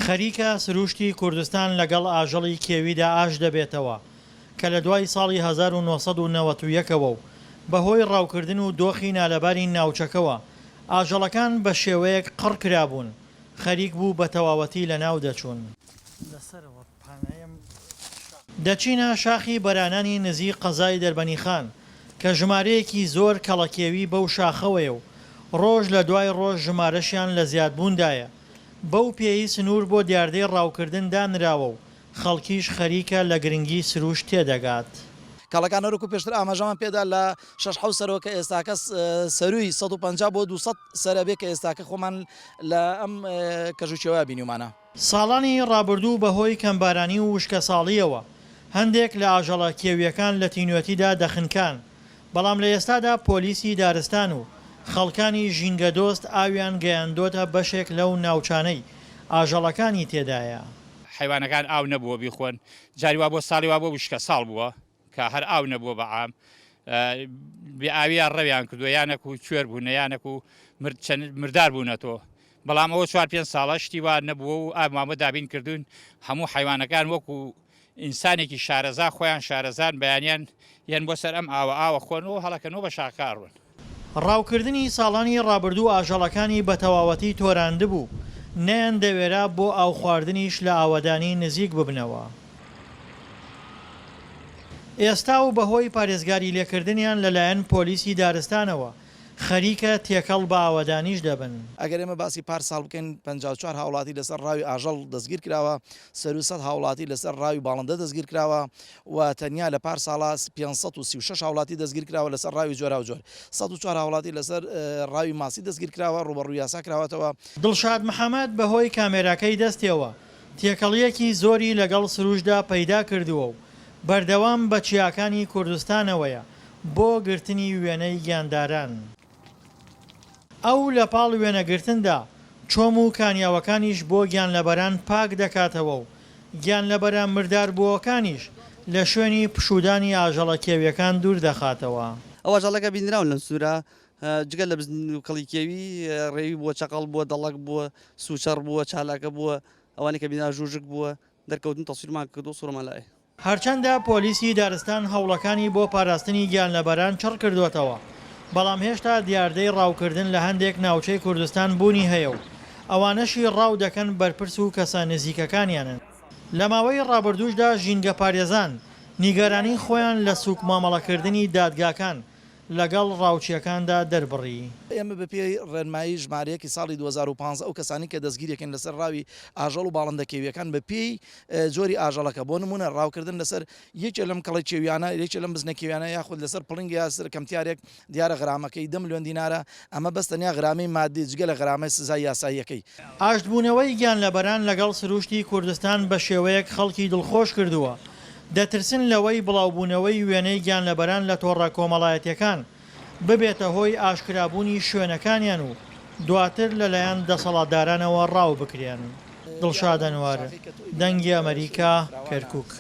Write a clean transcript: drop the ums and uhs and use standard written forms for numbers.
خەریکە سروشتی کوردستان لەگەڵ ئاژەڵی کێویدا ئاش دەبێتەوە کە لە دوای ساڵی 1991ەوە و بەهۆی ڕاوکردن و دۆخی نالەباری ناوچەکەوە ئاژەڵەکان بە شێوەیەک قڕ کرابوون خەریک بوو بە تەواوەتی لە ناو دەچوون. دەچینە شاخی بەرانانی نزیک قەزای دەربەنیخان کە ژمارەیەکی زۆر کەڵەکێوی بەو شاخەوەیە و ڕۆژ لە دوای ڕۆژ ژمارەشیان لە زیادبووندایە. بەو پێی سنوور بۆ دیاردەی ڕاوکردن دانراوە و خەڵکیش خەریکە لە گرنگی سروش تێدەگات. کاڵەکان وەرەکو پێشتر ئاماژەمان پێدا لە 6 سەرەوە کە ئێستاکە سەروی 150 بۆ 200 سەرەبێ کە ئێستاکە خۆمان لە ئەم کەژوچەوە بینیومانە. ساڵانی ڕابردوو بەهۆی کەمبارانی و وشکە ساڵیەوە هەندێک لە ئاژەڵە کێویەکان لە تینوەتیدا دەخنکان، بەڵام لە ئێستادا پۆلیسی دارستان و خەڵکانی ژینگە دۆست ئاویان گەیاندۆتە بەشێک لەو ناوچانەی ئاژەڵەکانی تێدایە. حیوانەکان ئاو نەبووە بیخۆن، جاری وا بۆ ساڵی وا بۆ وشکە ساڵ بووە کە هەر ئاو نەبووە بەعام ئاویان ڕەویان کردووە یانەک و کوێر بوون یانەک و مردار بوونەتەوە، بەڵام ئەوە 4-5 ساڵە شتی وا نەبووە و ئامامە دابین کردوون هەموو حیوانەکان وەکو ئینسانێکی شارەزا خۆیان شارەزان بەیانیان یان بۆ سەر ئەم ئاوە خۆنەوە هەڵەکەنەوە بە شاکارڕون. ڕاوکردنی ساڵانی ڕابردوو ئاژەڵەکانی بە تەواوەتی تۆراندە بوو، نەیان دەوێرا بۆ ئاو خواردنیش لە ئاوەدانی نزیک ببنەوە. ئێستا و بەهۆی پارێزگاری لێکردنیان لەلایەن پۆلیسی دارستانەوە خەریکە تێکەڵ بە ئاوەدانیش دەبن. ئەگەر ئێمە باسی پار ساڵ بکەین 54 هاوڵاتی لەسەر ڕاوی ئاژەڵ دەستگیر کراوە، 300 هاوڵاتی لەسەر ڕاوی باڵندە دەستگیر کراوە و تەنیا لە پار ساڵا 536 هاوڵاتی دەستگیر کراوە لەسەر ڕاوی جۆرا و جۆر، 104 هاوڵاتی لەسەر ڕاوی ماسی دەستگیر کراوە ڕوبەڕووی یاسا کراوەتەوە. دڵشاد محەممەد بەهۆی کامێراکەی دەستیەوە تێکەڵیەکی زۆری لەگەڵ سروشدا پەیدا کردووە و بەردەوام بە چیاکانی کوردستانەوەیە بۆ گرتنی وێنەی گیانداران. ئەو لە پاڵ وێنەگرتندا چۆم و کانیاوەکانیش بۆ گیانلەبەران پاک دەکاتەوە و گیانلەبەران مردار بووەکانیش لە شوێنی پشودانی ئاژەڵە کێویەکان دوور دەخاتەوە. ئەو ئاژەڵەکە بینراون لەم سوورە جگەل لە بزن و کەڵی کێوی ڕێوی بووە، چەقەڵ بووە، دەڵک بووە، سوچەڕ بووە، چالاکە بووە، ئەوانێک کە بینا ژوژک بووە دەرکەوتن تەسویرمان کردو سوورەمان لایە. هەرچەندە پۆلیسی دارستان هەوڵەکانی بۆ پاراستنی گیانلەبەران چڕ کردوێتەوە، بەڵام هێشتا دیاردەی ڕاوکردن لە هەندێک ناوچەی کوردستان بوونی هەیە و ئەوانەشی ڕاو دەکەن بەرپرس و کەسە نزیکەکانیانن. لە ماوەی ڕابردووشدا ژینگە پارێزان نیگەرانی خۆیان لە سوک مامەڵەکردنی دادگاکان لەگەڵ ڕاوچیەکاندا دەربڕی. ئێمە بە پێی ڕێنمایی ژمارەیەکی ساڵی 2015 ئەو کەسانی کە دەستگیرێکن لەسەر ڕاوی ئاژەڵ و باڵندە کێویەکان بە پێی جۆری ئاژەڵەکە بۆ نمونە ڕاوکردن لەسەر یەکێ لەم کەڵی کێویانە، یەکێ لەم بزنە کێویانە یاخود لەسەر پڵنگی یاسر کەمتیارێک دیارە غرامەکەی 10 ملیۆن دینارە، ئەمە بەستەنیا غرامی مادی جگە لە غرامەی سزای یاساییەکەی. ئاشتبوونەوەی گیانلەبەران لەگەڵ سروشتی کوردستان بە شێوەیەک خەڵکی دڵخۆش کردووە، دەترسن لەوەی بڵاوبوونەوەی وێنەی گیانلەبەران لە تۆڕە کۆمەڵایەتیەکان ببێتە هۆی ئاشکرابوونی شوێنەکانیان و دواتر لەلایەن دەسەڵاتدارانەوە ڕاو بکرێن. دڵشاد ئەنوار، دەنگی ئەمریکا، کەرکووک.